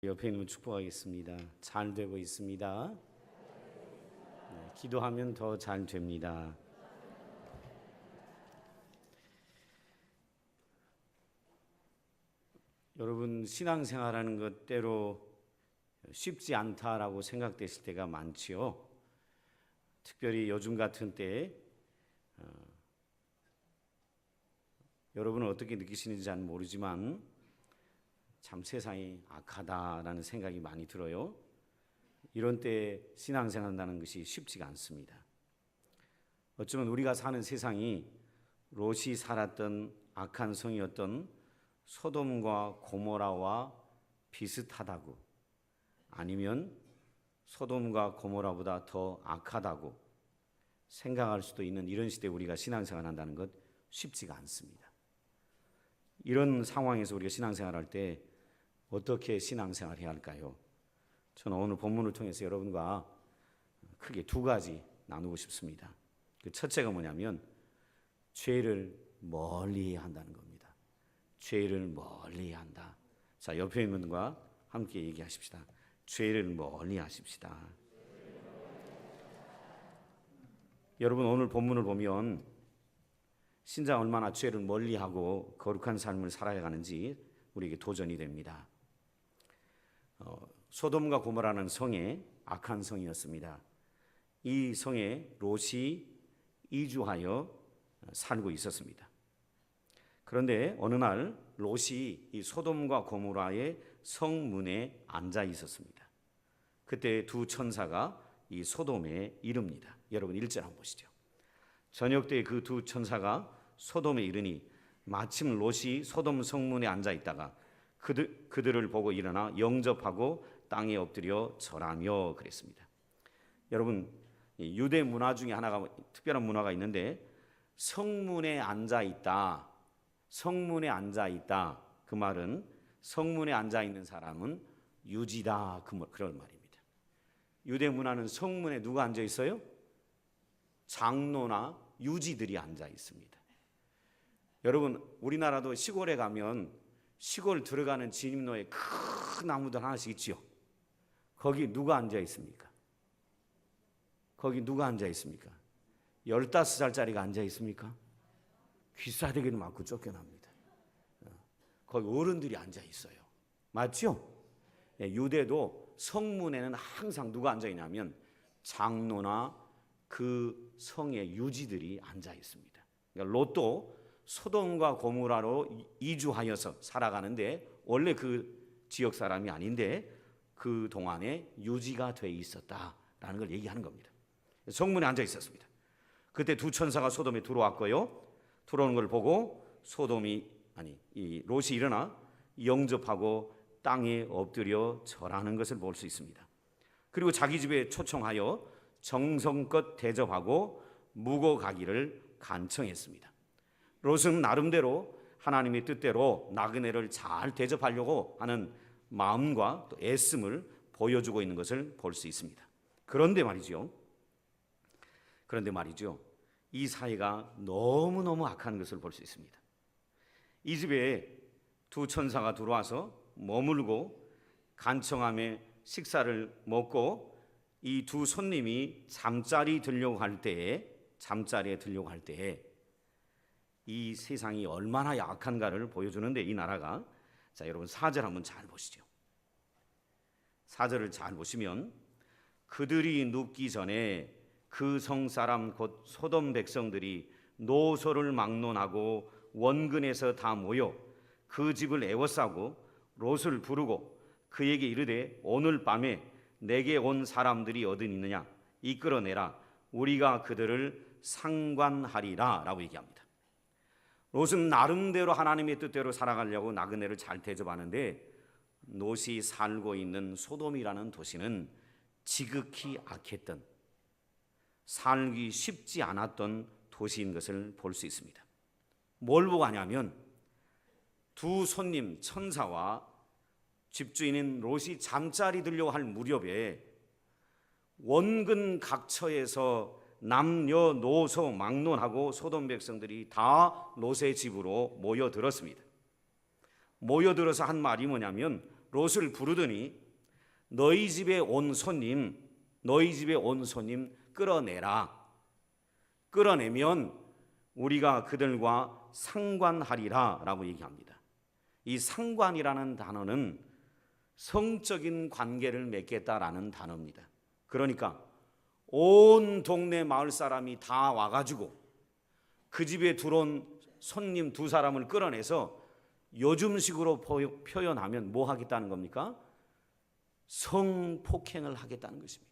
옆에 있는 분 축복하겠습니다. 잘 되고 있습니다. 네, 기도하면 더 잘 됩니다. 여러분, 신앙생활하는 것 때로 쉽지 않다라고 생각되실 때가 많지요. 특별히 요즘 같은 때에 여러분은 어떻게 느끼시는지 잘 모르지만 참 세상이 악하다라는 생각이 많이 들어요. 이런 때 신앙생활 한다는 것이 쉽지가 않습니다. 어쩌면 우리가 사는 세상이 롯이 살았던 악한 성이었던 소돔과 고모라와 비슷하다고, 아니면 소돔과 고모라보다 더 악하다고 생각할 수도 있는 이런 시대에 우리가 신앙생활 한다는 것 쉽지가 않습니다. 이런 상황에서 우리가 신앙생활할 때 어떻게 신앙생활 해야 할까요? 저는 오늘 본문을 통해서 여러분과 크게 두 가지 나누고 싶습니다. 그 첫째가 뭐냐면 죄를 멀리해야 한다는 겁니다. 죄를 멀리해야 한다. 자, 옆에 있는 분과 함께 얘기하십시다. 죄를 멀리하십시다. 여러분, 오늘 본문을 보면 신자가 얼마나 죄를 멀리하고 거룩한 삶을 살아야 하는지 우리에게 도전이 됩니다. 소돔과 고모라는 성에 악한 성이었습니다. 이 성에 롯이 이주하여 살고 있었습니다. 그런데 어느 날 롯이 이 소돔과 고모라의 성문에 앉아 있었습니다. 그때 두 천사가 이 소돔에 이릅니다. 여러분 1절 한번 보시죠. 저녁 때 그 두 천사가 소돔에 이르니 마침 롯이 소돔 성문에 앉아 있다가 그들을 보고 일어나 영접하고 땅에 엎드려 절하며 그랬습니다. 여러분, 유대 문화 중에 하나가 특별한 문화가 있는데 성문에 앉아 있다. 성문에 앉아 있다. 그 말은 성문에 앉아 있는 사람은 유지다. 그런 말입니다. 유대 문화는 성문에 누가 앉아 있어요? 장로나 유지들이 앉아 있습니다. 여러분, 우리나라도 시골에 가면 시골 들어가는 진입로에 큰 나무들 하나씩 있지요. 거기 누가 앉아 있습니까? 거기 누가 앉아 있습니까? 15살짜리가 앉아 있습니까? 귀싸대기를 맞고 쫓겨납니다. 거기 어른들이 앉아 있어요. 맞죠? 유대도 성문에는 항상 누가 앉아 있냐면 장로나 그 성의 유지들이 앉아 있습니다. 그러니까 롯도 소돔과 고모라로 이주하여서 살아가는데 원래 그 지역 사람이 아닌데 그 동안에 유지가 돼 있었다라는 걸 얘기하는 겁니다. 성문에 앉아 있었습니다. 그때 두 천사가 소돔에 들어왔고요. 들어오는 걸 보고 이 롯이 일어나 영접하고 땅에 엎드려 절하는 것을 볼 수 있습니다. 그리고 자기 집에 초청하여 정성껏 대접하고 묵어 가기를 간청했습니다. 롯은 나름대로 하나님의 뜻대로 나그네를 잘 대접하려고 하는 마음과 또 애씀을 보여주고 있는 것을 볼 수 있습니다. 그런데 말이죠. 이 사이가 너무너무 악한 것을 볼 수 있습니다. 이 집에 두 천사가 들어와서 머물고 간청함에 식사를 먹고 이 두 손님이 잠자리에 들려고 할 때에 이 세상이 얼마나 약한가를 보여주는데 이 나라가, 자, 여러분 4절 한번 잘 보시죠. 4절을 잘 보시면 그들이 눕기 전에 그 성 사람 곧 소돔 백성들이 노소를 막론하고 원근에서 다 모여 그 집을 에워싸고 롯을 부르고 그에게 이르되 오늘 밤에 내게 온 사람들이 어디 있느냐 이끌어내라 우리가 그들을 상관하리라 라고 얘기합니다. 롯은 나름대로 하나님의 뜻대로 살아가려고 나그네를 잘 대접하는데 롯이 살고 있는 소돔이라는 도시는 지극히 악했던, 살기 쉽지 않았던 도시인 것을 볼 수 있습니다. 뭘 보고 하냐면 두 손님 천사와 집주인인 롯이 잠자리 들려고 할 무렵에 원근 각처에서 남녀노소 막론하고 소돔 백성들이 다 롯의 집으로 모여들었습니다. 모여들어서 한 말이 뭐냐면 롯을 부르더니 너희 집에 온 손님 끌어내라. 끌어내면 우리가 그들과 상관하리라 라고 얘기합니다. 이 상관이라는 단어는 성적인 관계를 맺겠다라는 단어입니다. 그러니까 온 동네 마을 사람이 다 와가지고 그 집에 들어온 손님 두 사람을 끌어내서 요즘식으로 표현하면 뭐 하겠다는 겁니까? 성폭행을 하겠다는 것입니다.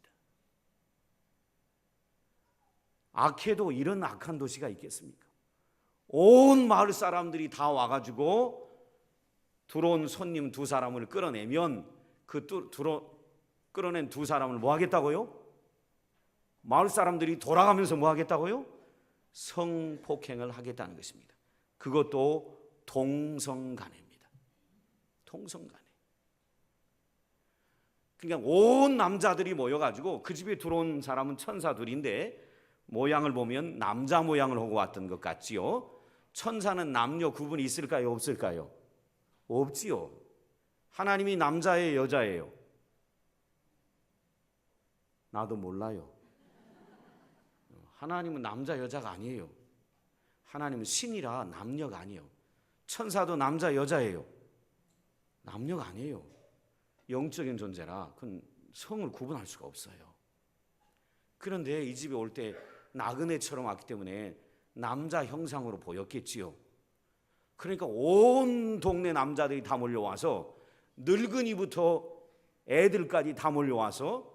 악해도 이런 악한 도시가 있겠습니까? 온 마을 사람들이 다 와가지고 들어온 손님 두 사람을 끌어내면 끌어낸 두 사람을 뭐 하겠다고요? 마을 사람들이 돌아가면서 뭐 하겠다고요? 성폭행을 하겠다는 것입니다. 그것도 동성간해입니다. 동성간해. 그러니까 온 남자들이 모여가지고 그 집에 들어온 사람은 천사 둘인데 모양을 보면 남자 모양을 하고 왔던 것 같지요. 천사는 남녀 구분이 있을까요? 없을까요? 없지요. 하나님이 남자예요? 여자예요? 나도 몰라요. 하나님은 남자 여자가 아니에요. 하나님은 신이라 남녀가 아니에요. 천사도 남자 여자예요. 남녀가 아니에요. 영적인 존재라 그건 성을 구분할 수가 없어요. 그런데 이 집에 올 때 나그네처럼 왔기 때문에 남자 형상으로 보였겠지요. 그러니까 온 동네 남자들이 다 몰려와서 늙은이부터 애들까지 다 몰려와서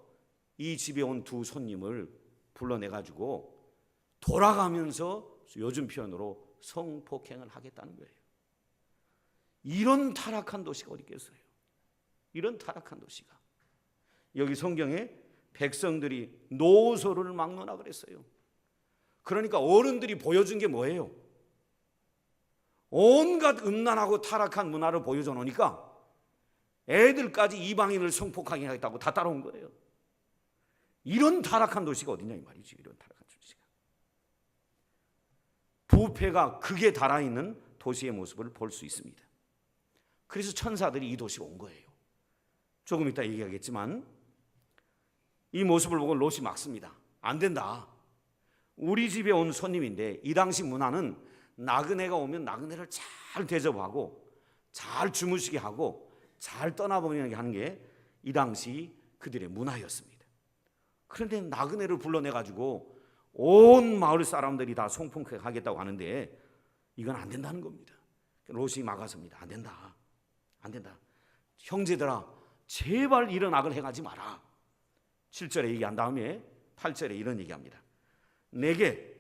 이 집에 온 두 손님을 불러내가지고 돌아가면서 요즘 표현으로 성폭행을 하겠다는 거예요. 이런 타락한 도시가 어디 있겠어요? 이런 타락한 도시가. 여기 성경에 백성들이 노소를 막노라 그랬어요. 그러니까 어른들이 보여준 게 뭐예요? 온갖 음란하고 타락한 문화를 보여줘 놓으니까 애들까지 이방인을 성폭하게 하겠다고 다 따라온 거예요. 이런 타락한 도시가 어디냐 이 말이지. 이런 타락한 도시가. 부패가 극에 달아있는 도시의 모습을 볼 수 있습니다. 그래서 천사들이 이 도시에 온 거예요. 조금 이따 얘기하겠지만 이 모습을 보고 롯이 막습니다. 안 된다. 우리 집에 온 손님인데 이 당시 문화는 나그네가 오면 나그네를 잘 대접하고 잘 주무시게 하고 잘 떠나보내게 하는 게 이 당시 그들의 문화였습니다. 그런데 나그네를 불러내가지고 온 마을 사람들이 다 성폭행하겠다고 하는데 이건 안 된다는 겁니다. 롯이 막아섭니다. 안 된다. 안 된다. 형제들아 제발 이런 악을 행하지 마라. 7절에 얘기한 다음에 8절에 이런 얘기합니다. 내게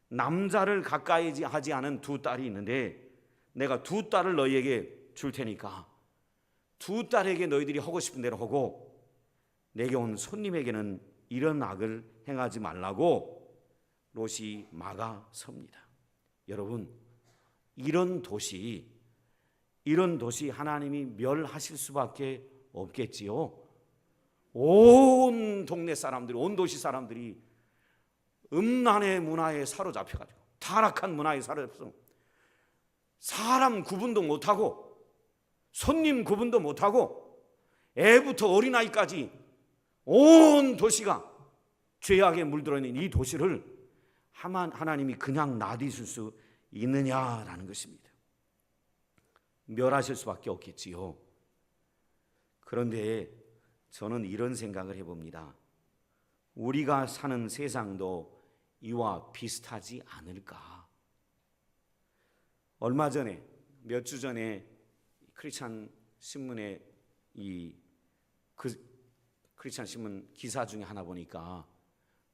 남자를 가까이 하지 않은 두 딸이 있는데 내가 두 딸을 너희에게 줄 테니까 두 딸에게 너희들이 하고 싶은 대로 하고 내게 온 손님에게는 이런 악을 행하지 말라고 롯이 막아섭니다. 여러분 이런 도시 하나님이 멸하실 수밖에 없겠지요. 온 동네 사람들이 온 도시 사람들이 음란의 문화에 사로잡혀가지고 타락한 문화에 사로잡혀서 사람 구분도 못하고 손님 구분도 못하고 애부터 어린아이까지 온 도시가 죄악에 물들어 있는 이 도시를 하나님이 그냥 놔두실 수 있느냐라는 것입니다. 멸하실 수밖에 없겠지요. 그런데 저는 이런 생각을 해봅니다. 우리가 사는 세상도 이와 비슷하지 않을까? 얼마 전에 몇 주 전에 크리스찬 신문에 크리스찬 신문 기사 중에 하나 보니까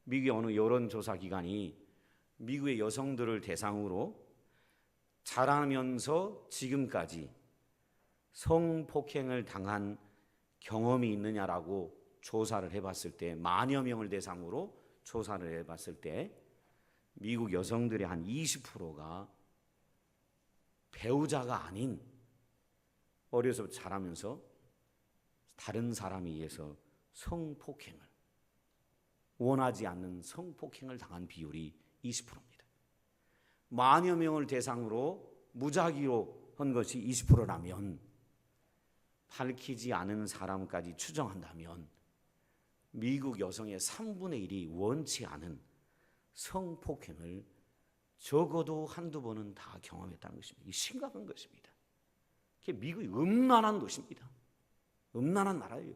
미국의 어느 여론조사 기관이 미국의 여성들을 대상으로 자라면서 지금까지 성폭행을 당한 경험이 있느냐라고 조사를 해봤을 때 만여 명을 대상으로 조사를 해봤을 때 미국 여성들의 한 20%가 배우자가 아닌 어려서 자라면서 다른 사람에 의해서 성폭행을 원하지 않는 성폭행을 당한 비율이 20%입니다. 만여 명을 대상으로 무작위로 한 것이 20%라면 밝히지 않은 사람까지 추정한다면 미국 여성의 3분의 1이 원치 않은 성폭행을 적어도 한두 번은 다 경험했다는 것입니다. 이게 심각한 것입니다. 미국이 음란한 도시입니다. 음란한 나라예요.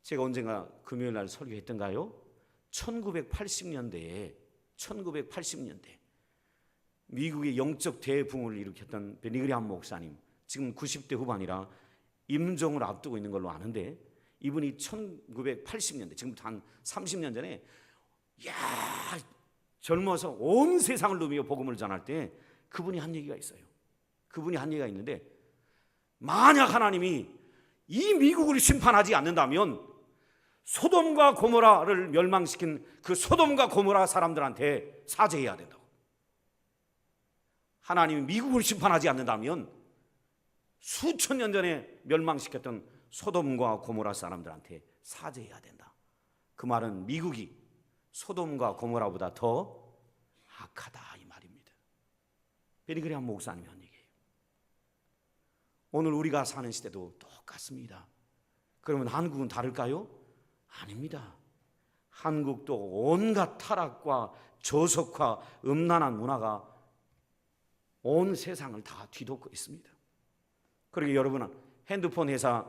제가 언젠가 금요일 날 설교했던가요? 1980년대에 미국의 영적 대붕을 일으켰던 베니그리함 목사님, 지금 90대 후반이라 임종을 앞두고 있는 걸로 아는데, 이분이 1980년대, 지금부터 한 30년 전에 젊어서 온 세상을 누비며 복음을 전할 때 그분이 한 얘기가 있어요. 그분이 한 얘기가 있는데, 만약 하나님이 이 미국을 심판하지 않는다면 소돔과 고모라를 멸망시킨 그 소돔과 고모라 사람들한테 사죄해야 된다고. 하나님이 미국을 심판하지 않는다면 수천 년 전에 멸망시켰던 소돔과 고모라 사람들한테 사죄해야 된다. 그 말은 미국이 소돔과 고모라보다 더 악하다 이 말입니다. 베니그리함 목사님이 한 얘기예요. 오늘 우리가 사는 시대도 똑같습니다. 그러면 한국은 다를까요? 아닙니다. 한국도 온갖 타락과 저속과 음란한 문화가 온 세상을 다 뒤덮고 있습니다. 그러게 여러분은 핸드폰 회사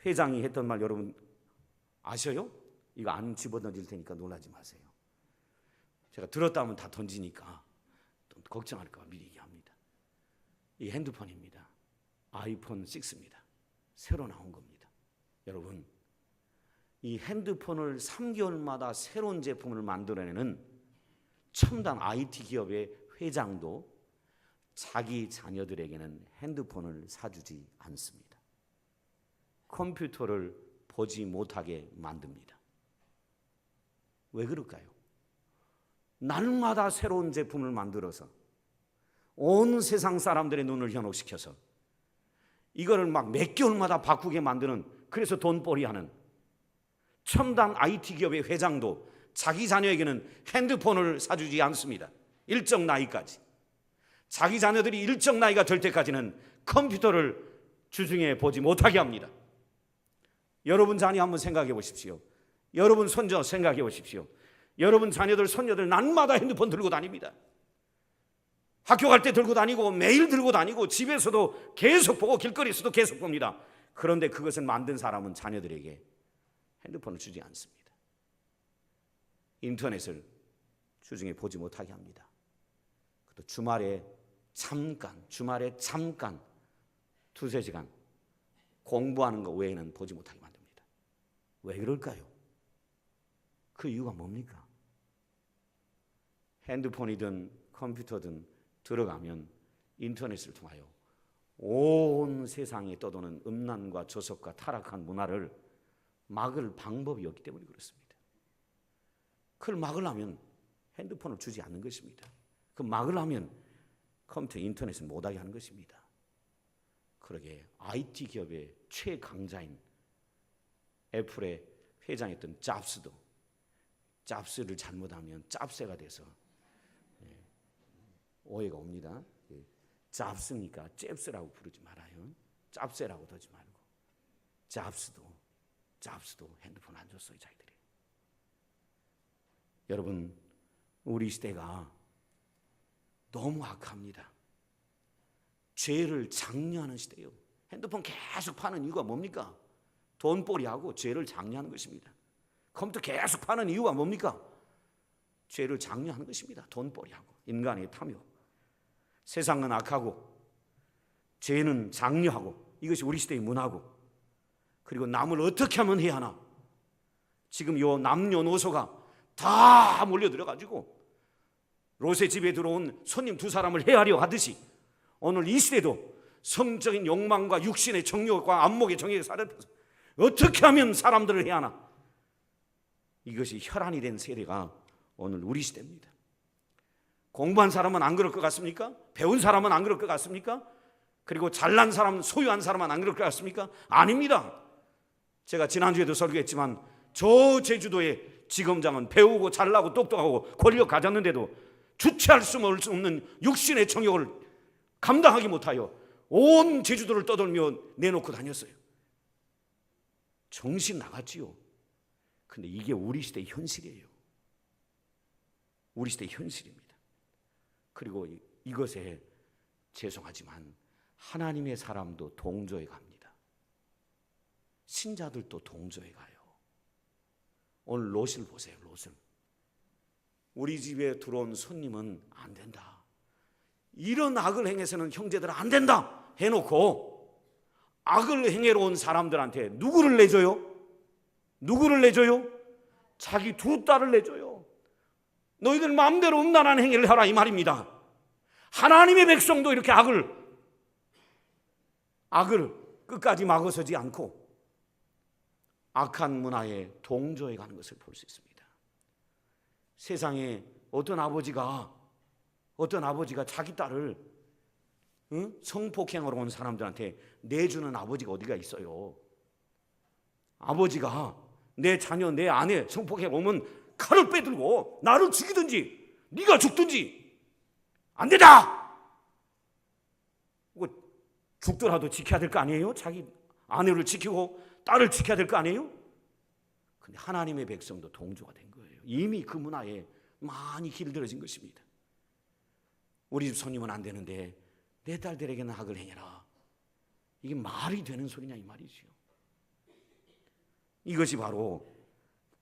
회장이 했던 말 여러분 아셔요? 이거 안 집어던질 테니까 놀라지 마세요. 제가 들었다 하면 다 던지니까 또 걱정할까 봐 미리 얘기합니다. 이 핸드폰입니다. 아이폰 6입니다. 새로 나온 겁니다. 여러분, 이 핸드폰을 3개월마다 새로운 제품을 만들어내는 첨단 IT 기업의 회장도 자기 자녀들에게는 핸드폰을 사주지 않습니다. 컴퓨터를 보지 못하게 만듭니다. 왜 그럴까요? 날마다 새로운 제품을 만들어서 온 세상 사람들의 눈을 현혹시켜서 이거를 막 몇 개월마다 바꾸게 만드는, 그래서 돈벌이 하는 첨단 IT 기업의 회장도 자기 자녀에게는 핸드폰을 사주지 않습니다. 일정 나이까지. 자기 자녀들이 일정 나이가 될 때까지는 컴퓨터를 주중에 보지 못하게 합니다. 여러분 자녀 한번 생각해 보십시오. 여러분 손자 생각해 보십시오. 여러분 자녀들, 손녀들 날마다 핸드폰 들고 다닙니다. 학교 갈 때 들고 다니고 매일 들고 다니고 집에서도 계속 보고 길거리에서도 계속 봅니다. 그런데 그것을 만든 사람은 자녀들에게 핸드폰을 주지 않습니다. 인터넷을 주중에 보지 못하게 합니다. 또 주말에 잠깐 두세 시간 공부하는 것 외에는 보지 못하게 만듭니다. 왜 그럴까요? 그 이유가 뭡니까? 핸드폰이든 컴퓨터든 들어가면 인터넷을 통하여 온 세상에 떠도는 음란과 저속과 타락한 문화를 막을 방법이 없기 때문에 그렇습니다. 그걸 막으려면 핸드폰을 주지 않는 것입니다. 그 막으려면 컴퓨터, 인터넷을 못하게 하는 것입니다. 그러게 IT 기업의 최강자인 애플의 회장이었던 잡스를 잘못하면 짭새가 돼서 오해가 옵니다. 잡스니까 잽스라고 부르지 말아요. 짭새라고 하지 말고. 잡스도 핸드폰 안 줬어요, 자기들이. 여러분, 우리 시대가 너무 악합니다. 죄를 장려하는 시대예요. 핸드폰 계속 파는 이유가 뭡니까? 돈벌이하고 죄를 장려하는 것입니다. 컴퓨터 계속 파는 이유가 뭡니까? 죄를 장려하는 것입니다. 돈벌이하고 인간의 탐욕. 세상은 악하고 죄는 장려하고, 이것이 우리 시대의 문화고, 그리고 남을 어떻게 하면 해야 하나. 지금 요 남녀노소가 다 몰려들어가지고 롯의 집에 들어온 손님 두 사람을 해하려 하듯이 오늘 이 시대도 성적인 욕망과 육신의 정욕과 안목의 정욕에 사로잡혀서 어떻게 하면 사람들을 해야 하나. 이것이 혈안이 된 세대가 오늘 우리 시대입니다. 공부한 사람은 안 그럴 것 같습니까? 배운 사람은 안 그럴 것 같습니까? 그리고 잘난 사람, 소유한 사람은 안 그럴 것 같습니까? 아닙니다. 제가 지난주에도 설교했지만 저 제주도의 지검장은 배우고 잘나고 똑똑하고 권력 가졌는데도 주체할 수 없는 육신의 정욕을 감당하기 못하여 온 제주도를 떠돌며 내놓고 다녔어요. 정신 나갔지요. 근데 이게 우리 시대의 현실이에요. 우리 시대의 현실입니다. 그리고 이것에 죄송하지만 하나님의 사람도 동조해 갑니다. 신자들도 동조해 가요. 오늘 롯을 보세요. 롯을. 우리 집에 들어온 손님은 안 된다. 이런 악을 행해서는 형제들 안 된다 해놓고 악을 행해로 온 사람들한테 누구를 내줘요? 누구를 내줘요? 자기 두 딸을 내줘요. 너희들 마음대로 음란한 행위를 하라 이 말입니다. 하나님의 백성도 이렇게 악을 끝까지 막아서지 않고 악한 문화에 동조해 가는 것을 볼 수 있습니다. 세상에 어떤 아버지가 자기 딸을 성폭행으로 온 사람들한테 내주는 아버지가 어디가 있어요? 아버지가 내 자녀, 내 아내 성폭행 오면 칼을 빼들고 나를 죽이든지 네가 죽든지 안 된다! 죽더라도 지켜야 될 거 아니에요? 자기 아내를 지키고 딸을 지켜야 될 거 아니에요? 근데 하나님의 백성도 동조가 된 거예요. 이미 그 문화에 많이 길들여진 것입니다. 우리 집 손님은 안 되는데 내 딸들에게는 악을 행해라. 이게 말이 되는 소리냐 이 말이죠. 이것이 바로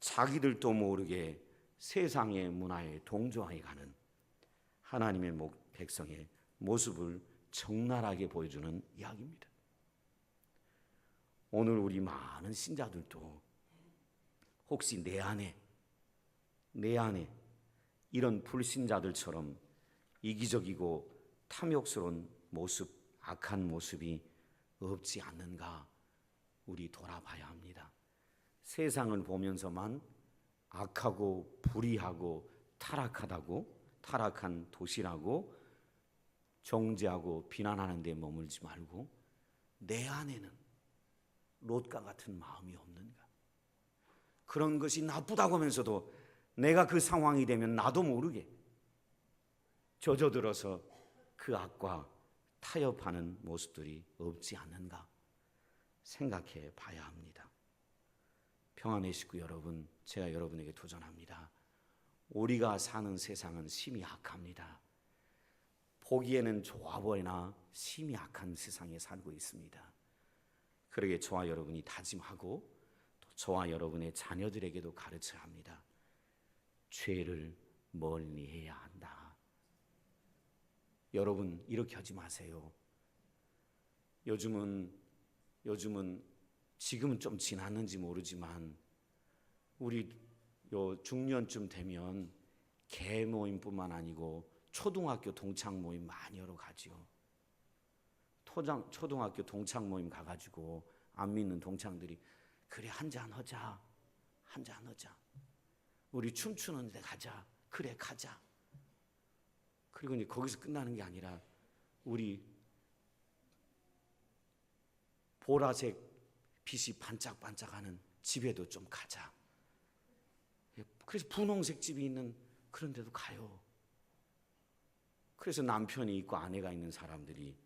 자기들도 모르게 세상의 문화에 동조해 가는 하나님의 백성의 모습을 적나라하게 보여주는 이야기입니다. 오늘 우리 많은 신자들도 혹시 내 안에 이런 불신자들처럼 이기적이고 탐욕스러운 모습, 악한 모습이 없지 않는가 우리 돌아봐야 합니다. 세상을 보면서만 악하고 불의하고 타락한 도시라고 정죄하고 비난하는 데 머물지 말고 내 안에는 롯과 같은 마음이 없는가? 그런 것이 나쁘다고 하면서도 내가 그 상황이 되면 나도 모르게 젖어들어서 그 악과 타협하는 모습들이 없지 않는가 생각해 봐야 합니다. 평안의 식구 여러분, 제가 여러분에게 도전합니다. 우리가 사는 세상은 심히 악합니다. 보기에는 좋아 보이나 심히 악한 세상에 살고 있습니다. 그러기에 저와 여러분이 다짐하고 또 저와 여러분의 자녀들에게도 가르쳐야 합니다. 죄를 멀리해야 한다. 여러분 이렇게 하지 마세요. 요즘은 지금은 좀 지났는지 모르지만 우리 요 중년쯤 되면 개 모임뿐만 아니고 초등학교 동창 모임 많이 열어 가지요. 초등학교 동창 모임 가가지고 안 믿는 동창들이 그래 한잔 하자. 우리 춤추는 데 가자. 그래 가자. 그리고 이제 거기서 끝나는 게 아니라 우리 보라색 빛이 반짝반짝하는 집에도 좀 가자. 그래서 분홍색 집이 있는 그런 데도 가요. 그래서 남편이 있고 아내가 있는 사람들이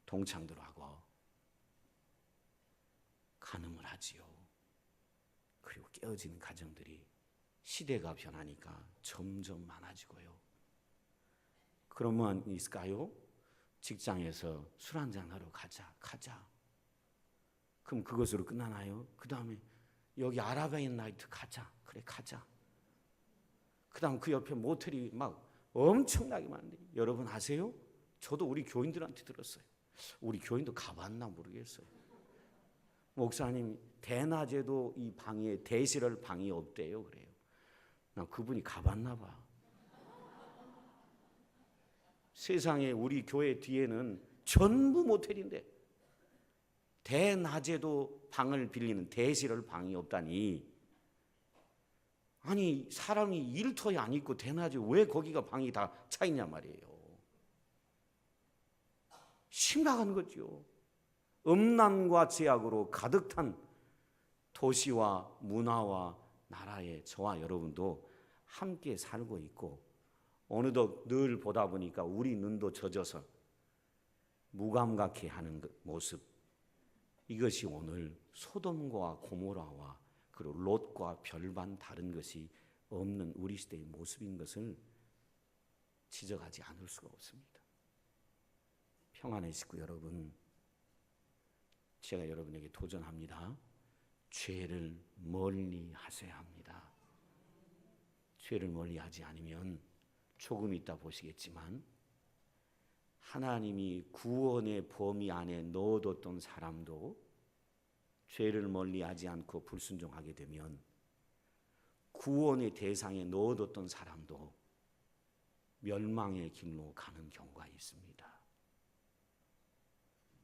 동창들하고 간음을 하지요. 그리고 깨어지는 가정들이 시대가 변하니까 점점 많아지고요. 그러면 있을까요? 직장에서 술 한잔 하러 가자. 그럼 그것으로 끝나나요? 그 다음에 여기 아라비안 나이트 가자. 그래 가자. 그 다음 그 옆에 모텔이 막 엄청나게 많은데 여러분 아세요? 저도 우리 교인들한테 들었어요. 우리 교인도 가봤나 모르겠어요. 목사님 대낮에도 이 방에 대실할 방이 없대요. 그래요. 난 그분이 가봤나 봐. 세상에 우리 교회 뒤에는 전부 모텔인데 대낮에도 방을 빌리는 대실할 방이 없다니. 아니 사람이 일터에 안 있고 대낮에 왜 거기가 방이 다 차 있냐 말이에요. 심각한 거죠. 음란과 죄악으로 가득 탄 도시와 문화와 나라에 저와 여러분도 함께 살고 있고 어느덧 늘 보다 보니까 우리 눈도 젖어서 무감각해하는 모습, 이것이 오늘 소돔과 고모라와 그리고 롯과 별반 다른 것이 없는 우리 시대의 모습인 것을 지적하지 않을 수가 없습니다. 평안의 식구 여러분, 제가 여러분에게 도전합니다. 죄를 멀리 하셔야 합니다. 죄를 멀리 하지 않으면 조금 있다 보시겠지만 하나님이 구원의 범위 안에 넣어뒀던 사람도 죄를 멀리 하지 않고 불순종하게 되면 구원의 대상에 넣어뒀던 사람도 멸망의 길로 가는 경우가 있습니다.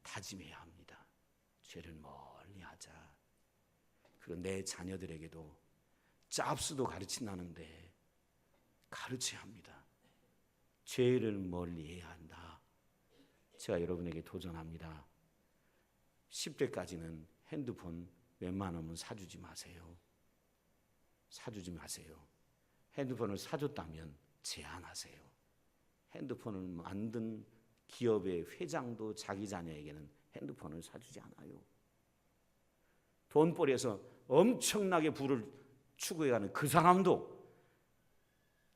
다짐해야 합니다. 죄를 멀리 하자. 그리고 내 자녀들에게도 짭수도 가르친다는데 가르쳐야 합니다. 죄를 멀리 해야 한다. 제가 여러분에게 도전합니다. 10대까지는 핸드폰 웬만하면 사주지 마세요. 사주지 마세요. 핸드폰을 사줬다면 제한하세요. 핸드폰을 만든 기업의 회장도 자기 자녀에게는 핸드폰을 사주지 않아요. 돈벌이에서 엄청나게 부를 추구해가는 그 사람도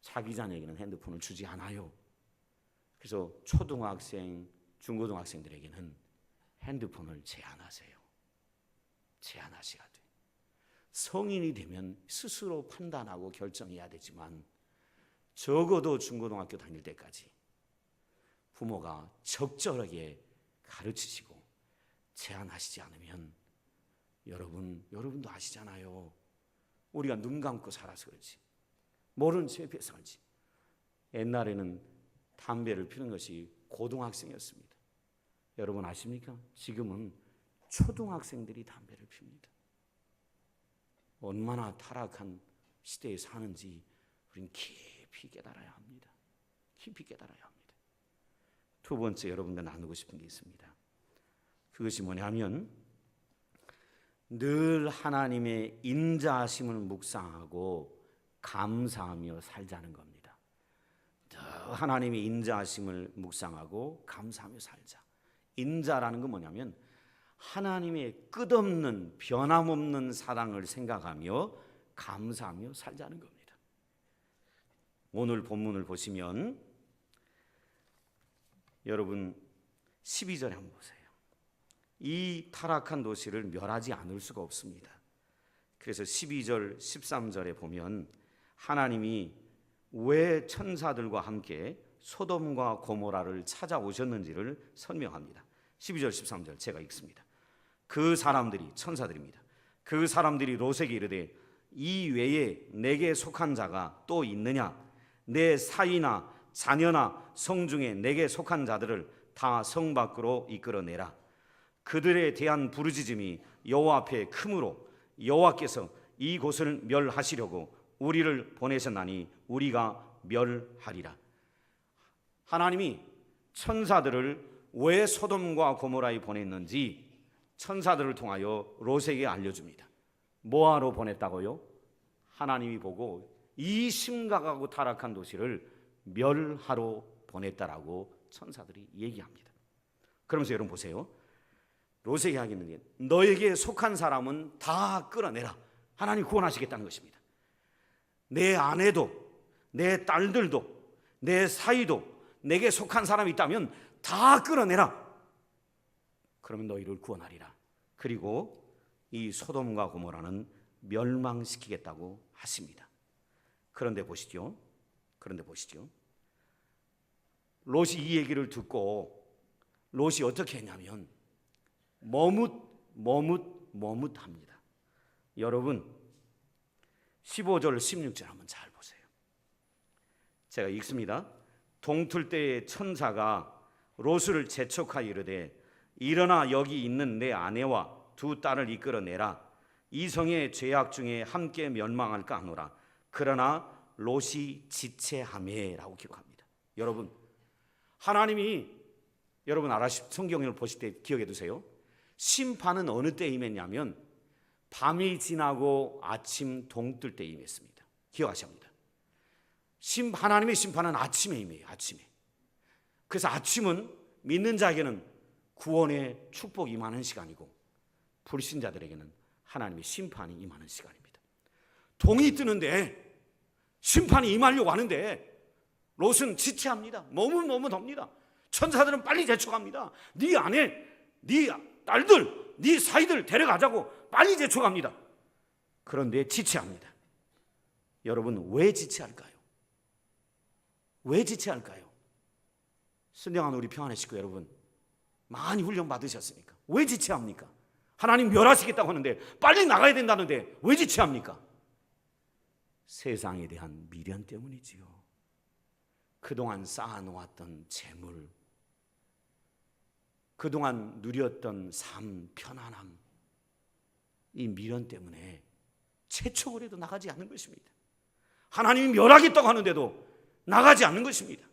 자기 자녀에게는 핸드폰을 주지 않아요. 그래서 초등학생, 중고등학생들에게는 핸드폰을 제한하세요. 제한하셔야 돼요. 성인이 되면 스스로 판단하고 결정해야 되지만 적어도 중고등학교 다닐 때까지 부모가 적절하게 가르치시고 제한하시지 않으면 여러분도 아시잖아요. 우리가 눈 감고 살아서 그렇지. 모르는 채 살지. 옛날에는 담배를 피는 것이 고등학생이었습니다. 여러분 아십니까? 지금은 초등학생들이 담배를 핍니다. 얼마나 타락한 시대에 사는지 우리는 깊이 깨달아야 합니다. 깊이 깨달아야 합니다. 두 번째 여러분과 나누고 싶은 게 있습니다. 그것이 뭐냐면 늘 하나님의 인자하심을 묵상하고 감사하며 살자는 겁니다. 늘 하나님의 인자하심을 묵상하고 감사하며 살자. 인자라는 건 뭐냐면 하나님의 끝없는 변함없는 사랑을 생각하며 감사하며 살자는 겁니다. 오늘 본문을 보시면 여러분 12절에 한번 보세요. 이 타락한 도시를 멸하지 않을 수가 없습니다. 그래서 12절 13절에 보면 하나님이 왜 천사들과 함께 소돔과 고모라를 찾아오셨는지를 설명합니다. 12절 13절 제가 읽습니다. 그 사람들이 천사들입니다. 그 사람들이 롯에게 이르되 이 외에 내게 속한 자가 또 있느냐? 내 사위나 자녀나 성중에 내게 속한 자들을 다 성 밖으로 이끌어내라. 그들에 대한 부르짖음이 여호와 앞에 크므로 여호와께서 이곳을 멸하시려고 우리를 보내셨나니 우리가 멸하리라. 하나님이 천사들을 왜 소돔과 고모라에 보냈는지 천사들을 통하여 롯에게 알려줍니다. 뭐하러 보냈다고요? 하나님이 보고 이 심각하고 타락한 도시를 멸하러 보냈다라고 천사들이 얘기합니다. 그러면서 여러분 보세요. 롯에게 하겠는 게 너에게 속한 사람은 다 끌어내라. 하나님 구원하시겠다는 것입니다. 내 아내도 내 딸들도 내 사위도 내게 속한 사람이 있다면 다 끌어내라. 그러면 너희를 구원하리라. 그리고 이 소돔과 고모라는 멸망시키겠다고 하십니다. 그런데 보시죠. 롯이 이 얘기를 듣고 롯이 어떻게 했냐면 머뭇합니다. 여러분 15절 16절 한번 잘 보세요. 제가 읽습니다. 동틀 때에 천사가 롯을 재촉하여 이르되 일어나 여기 있는 내 아내와 두 딸을 이끌어내라. 이 성의 죄악 중에 함께 멸망할까 하노라. 그러나 롯이 지체하매라고 기록합니다. 여러분 하나님이 여러분 성경을 보실 때 기억해 두세요. 심판은 어느 때에 임했냐면 밤이 지나고 아침 동뜰 때에 임했습니다. 기억하셔야 합니다. 하나님의 심판은 아침에 임해요. 아침에. 그래서 아침은 믿는 자에게는 구원의 축복이 임하는 시간이고, 불신자들에게는 하나님의 심판이 임하는 시간입니다. 동이 뜨는데 심판이 임하려고 하는데 롯은 지체합니다. 머뭇머뭇합니다. 천사들은 빨리 재촉합니다. 네 아내, 네 딸들, 네 사이들 데려가자고 빨리 재촉합니다. 그런데 지체합니다. 여러분, 왜 지체할까요? 왜 지체할까요? 순종하는 우리 평안의 식구 여러분, 많이 훈련 받으셨습니까? 왜 지체합니까? 하나님 멸하시겠다고 하는데, 빨리 나가야 된다는데 왜 지체합니까? 세상에 대한 미련 때문이지요. 그동안 쌓아놓았던 재물, 그동안 누렸던 삶, 편안함, 이 미련 때문에 재촉을 해도 나가지 않는 것입니다. 하나님이 멸하겠다고 하는데도 나가지 않는 것입니다.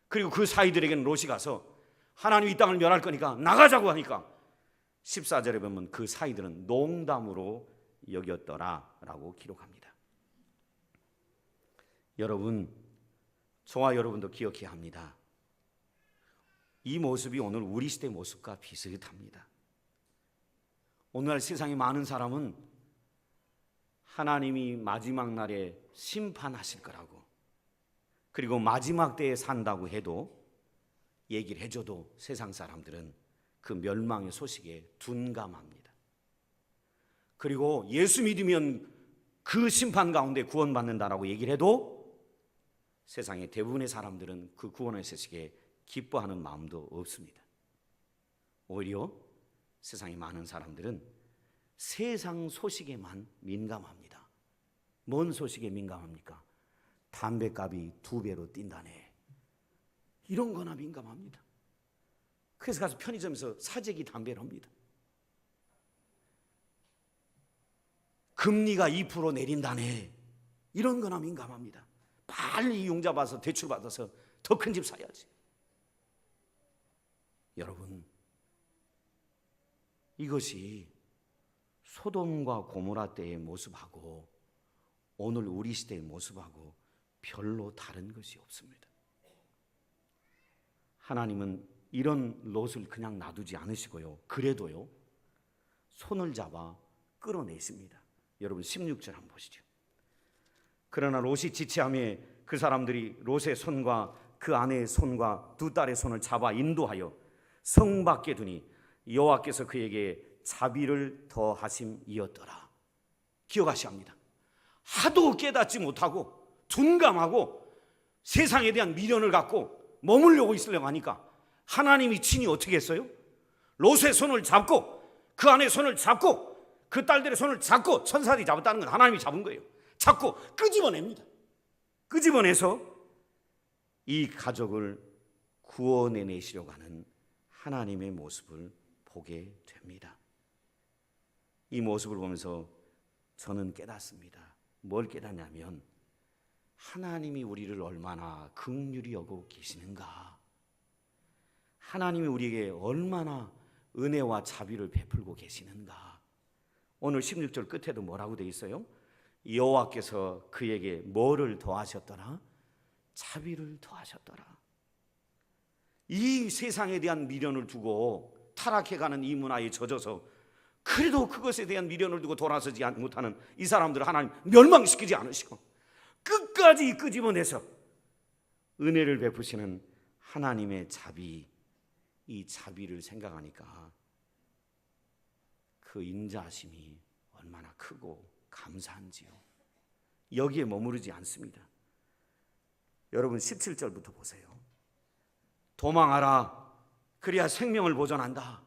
그리고 그 사이들에게는 롯이 가서 하나님이 이 땅을 멸할 거니까 나가자고 하니까 14절에 보면 그 사이들은 농담으로 여겼더라라고 기록합니다. 여러분, 저와 여러분도 기억해야 합니다. 이 모습이 오늘 우리 시대 모습과 비슷합니다. 오늘날 세상에 많은 사람은 하나님이 마지막 날에 심판하실 거라고, 그리고 마지막 때에 산다고 해도 얘기를 해줘도 세상 사람들은 그 멸망의 소식에 둔감합니다. 그리고 예수 믿으면 그 심판 가운데 구원받는다라고 얘기를 해도 세상의 대부분의 사람들은 그 구원의 소식에 기뻐하는 마음도 없습니다. 오히려 세상의 많은 사람들은 세상 소식에만 민감합니다. 뭔 소식에 민감합니까? 담배값이 2배로 뛴다네, 이런 거나 민감합니다. 그래서 가서 편의점에서 사재기 담배를 합니다. 금리가 2% 내린다네, 이런 거나 민감합니다. 빨리 융자 받아서 대출 받아서 더 큰 집 사야지. 여러분, 이것이 소돔과 고모라 때의 모습하고 오늘 우리 시대의 모습하고 별로 다른 것이 없습니다. 하나님은 이런 롯을 그냥 놔두지 않으시고요, 그래도요 손을 잡아 끌어내십니다. 여러분 16절 한번 보시죠. 그러나 롯이 지체하며 그 사람들이 롯의 손과 그 아내의 손과 두 딸의 손을 잡아 인도하여 성 밖에 두니 여호와께서 그에게 자비를 더하심이었더라. 기억하셔야 합니다. 하도 깨닫지 못하고 둔감하고 세상에 대한 미련을 갖고 머물려고 있으려고 하니까 하나님이 친히 어떻게 했어요? 롯의 손을 잡고 그 아내의 손을 잡고 그 딸들의 손을 잡고, 천사들이 잡았다는 건 하나님이 잡은 거예요. 잡고 끄집어냅니다. 끄집어내서 이 가족을 구원해내시려고 하는 하나님의 모습을 보게 됩니다. 이 모습을 보면서 저는 깨닫습니다. 뭘 깨닫냐면 하나님이 우리를 얼마나 긍휼히 여기고 계시는가, 하나님이 우리에게 얼마나 은혜와 자비를 베풀고 계시는가. 오늘 16절 끝에도 뭐라고 돼 있어요? 여호와께서 그에게 뭐를 더하셨더라? 자비를 더하셨더라. 이 세상에 대한 미련을 두고 타락해가는 이 문화에 젖어서 그래도 그것에 대한 미련을 두고 돌아서지 못하는 이 사람들을 하나님 멸망시키지 않으시고 끝까지 끄집어내서 은혜를 베푸시는 하나님의 자비, 이 자비를 생각하니까 그 인자하심이 얼마나 크고 감사한지요. 여기에 머무르지 않습니다. 여러분 17절부터 보세요. 도망하라, 그래야 생명을 보존한다.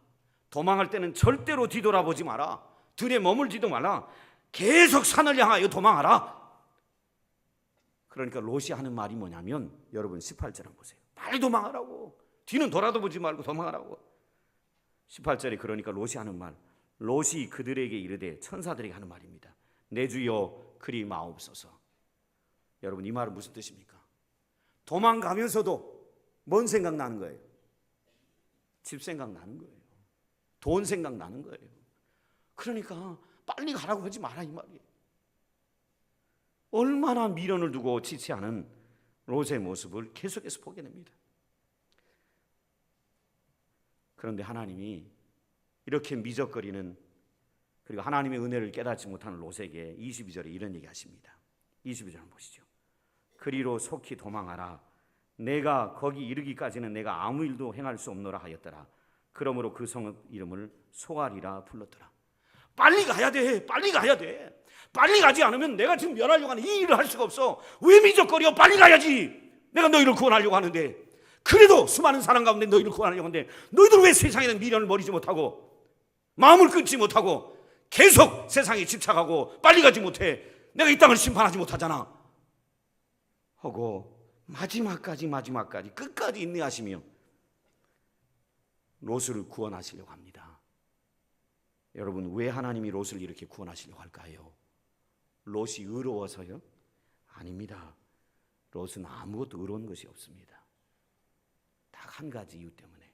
도망할 때는 절대로 뒤돌아보지 마라. 들에 머물지도 마라. 계속 산을 향하여 도망하라. 그러니까 롯이 하는 말이 뭐냐면, 여러분 18절 한번 보세요. 빨리 도망하라고, 뒤는 돌아도 보지 말고 도망하라고. 18절에 그러니까 롯이 하는 말, 롯이 그들에게 이르되, 천사들에게 하는 말입니다. 내 주여 그리 마옵소서. 여러분 이 말은 무슨 뜻입니까? 도망가면서도 뭔 생각나는 거예요? 집 생각나는 거예요. 돈 생각나는 거예요. 그러니까 빨리 가라고 하지 마라 이 말이에요. 얼마나 미련을 두고 지체하는 롯의 모습을 계속해서 보게 됩니다. 그런데 하나님이 이렇게 미적거리는, 그리고 하나님의 은혜를 깨닫지 못하는 롯에게 22절에 이런 얘기 하십니다. 22절 보시죠. 그리로 속히 도망하라. 내가 거기 이르기까지는 내가 아무 일도 행할 수 없노라 하였더라. 그러므로 그 성 이름을 소알이라 불렀더라. 빨리 가야 돼. 빨리 가야 돼. 빨리 가지 않으면 내가 지금 멸하려고 하는 이 일을 할 수가 없어. 왜 미적거려? 빨리 가야지. 내가 너희를 구원하려고 하는데, 그래도 수많은 사람 가운데 너희를 구원하려고 하는데 너희들 왜 세상에 미련을 버리지 못하고 마음을 끊지 못하고 계속 세상에 집착하고 빨리 가지 못해? 내가 이 땅을 심판하지 못하잖아 하고 마지막까지 끝까지 인내하시며 롯을 구원하시려고 합니다. 여러분, 왜 하나님이 롯을 이렇게 구원하시려고 할까요? 롯이 의로워서요? 아닙니다. 롯은 아무것도 의로운 것이 없습니다. 딱 한 가지 이유 때문에,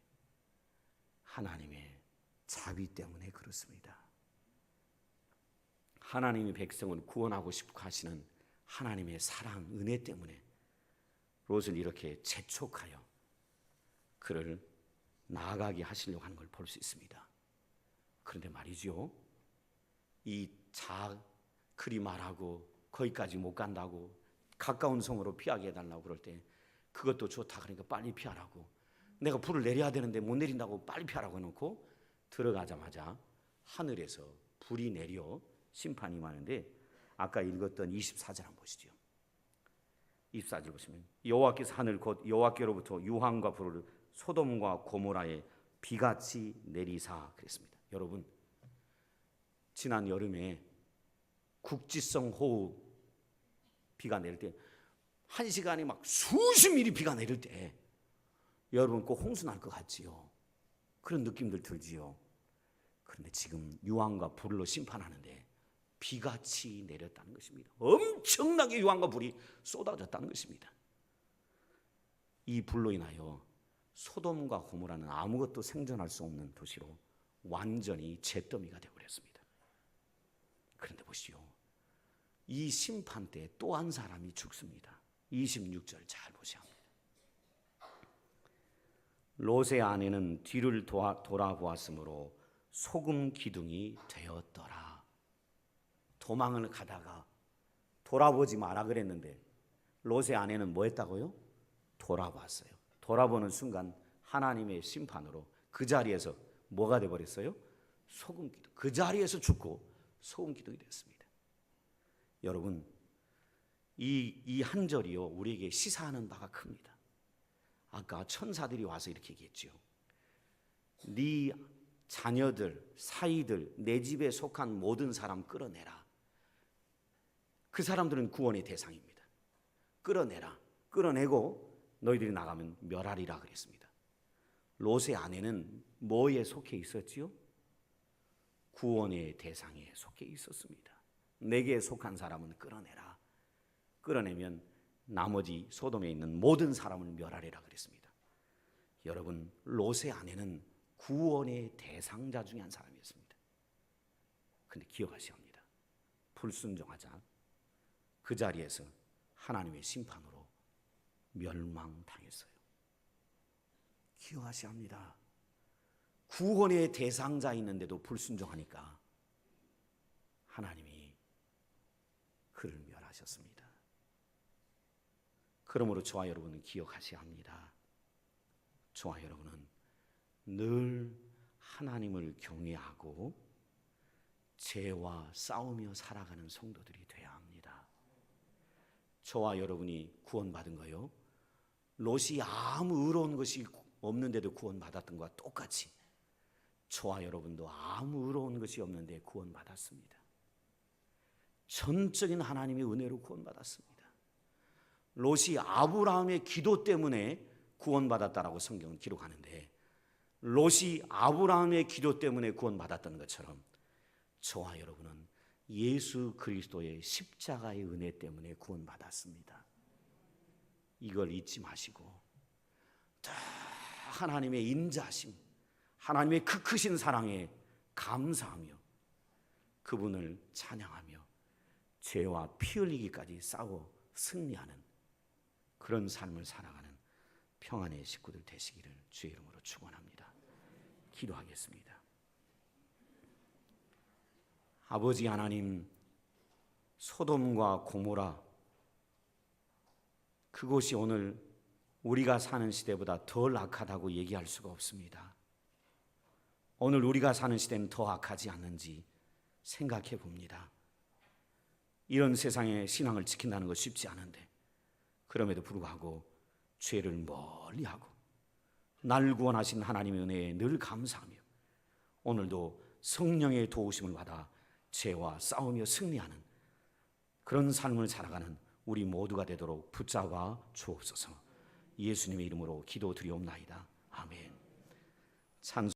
하나님의 자비 때문에 그렇습니다. 하나님의 백성을 구원하고 싶어 하시는 하나님의 사랑, 은혜 때문에 롯을 이렇게 재촉하여 그를 나아가게 하시려고 하는 걸 볼 수 있습니다. 그런데 말이죠, 이 그리 말하고 거기까지 못 간다고 가까운 성으로 피하게 해달라고 그럴 때 그것도 좋다 그러니까 빨리 피하라고, 내가 불을 내려야 되는데 못 내린다고 빨리 피하라고 해놓고 들어가자마자 하늘에서 불이 내려 심판이 임하는데, 아까 읽었던 24절 한번 보시죠. 24절 보시면 여호와께서 하늘 곧 여호와께로부터 유황과 불을 소돔과 고모라에 비같이 내리사 그랬습니다. 여러분, 지난 여름에 국지성 호우 비가 내릴 때, 한 시간에 막 수십 미리 비가 내릴 때 여러분 꼭 홍수 날 것 같지요? 그런 느낌들 들지요? 그런데 지금 유황과 불로 심판하는데 비같이 내렸다는 것입니다. 엄청나게 유황과 불이 쏟아졌다는 것입니다. 이 불로 인하여 소돔과 고모라는 아무것도 생존할 수 없는 도시로 완전히 잿더미가 되어버렸습니다. 그런데 보시오, 이 심판 때 또 한 사람이 죽습니다. 26절 잘 보셔야 합니다. 롯의 아내는 뒤를 돌아보았으므로 소금 기둥이 되었더라. 도망을 가다가 돌아보지 마라 그랬는데 롯의 아내는 뭐 했다고요? 돌아봤어요. 돌아보는 순간 하나님의 심판으로 그 자리에서 뭐가 되어버렸어요? 소금 기둥. 그 자리에서 죽고 소금 기둥이 됐습니다. 여러분, 이 한 절이요 우리에게 시사하는 바가 큽니다. 아까 천사들이 와서 이렇게 얘기했죠. 네 자녀들, 사이들, 내 집에 속한 모든 사람 끌어내라. 그 사람들은 구원의 대상입니다. 끌어내라. 끌어내고 너희들이 나가면 멸하리라 그랬습니다. 롯의 아내는 뭐에 속해 있었지요? 구원의 대상에 속해 있었습니다. 내게 속한 사람은 끌어내라. 끌어내면 나머지 소돔에 있는 모든 사람을 멸하리라 그랬습니다. 여러분, 롯의 아내는 구원의 대상자 중에 한 사람이었습니다. 그런데 기억하셔야 합니다. 불순종하자 그 자리에서 하나님의 심판으로 멸망당했어요. 기억하셔야 합니다. 구원의 대상자있는데도 불순종하니까 하나님이 그를 멸하셨습니다. 그러므로 저와 여러분은 기억하셔야 합니다. 저와 여러분은 늘 하나님을 경외하고 죄와 싸우며 살아가는 성도들이 되어야 합니다. 저와 여러분이 구원받은 거요, 롯이 아무 의로운 것이 없는데도 구원받았던 것과 똑같이 저와 여러분도 아무 의로운 것이 없는데 구원받았습니다. 전적인 하나님의 은혜로 구원받았습니다. 롯이 아브라함의 기도 때문에 구원받았다라고 성경은 기록하는데, 롯이 아브라함의 기도 때문에 구원받았던 것처럼 저와 여러분은 예수 그리스도의 십자가의 은혜 때문에 구원받았습니다. 이걸 잊지 마시고 다 하나님의 인자하심, 하나님의 그 크신 사랑에 감사하며 그분을 찬양하며 죄와 피 흘리기까지 싸워 승리하는 그런 삶을 살아가는 평안의 식구들 되시기를 주의 이름으로 축원합니다. 기도하겠습니다. 아버지 하나님, 소돔과 고모라, 그곳이 오늘 우리가 사는 시대보다 덜 악하다고 얘기할 수가 없습니다. 오늘 우리가 사는 시대는 더 악하지 않는지 생각해 봅니다. 이런 세상에 신앙을 지킨다는 것 쉽지 않은데, 그럼에도 불구하고 죄를 멀리하고 날 구원하신 하나님의 은혜에 늘 감사하며 오늘도 성령의 도우심을 받아 죄와 싸우며 승리하는 그런 삶을 살아가는 우리 모두가 되도록 붙잡아 주옵소서. 예수님의 이름으로 기도드리옵나이다. 아멘. 찬송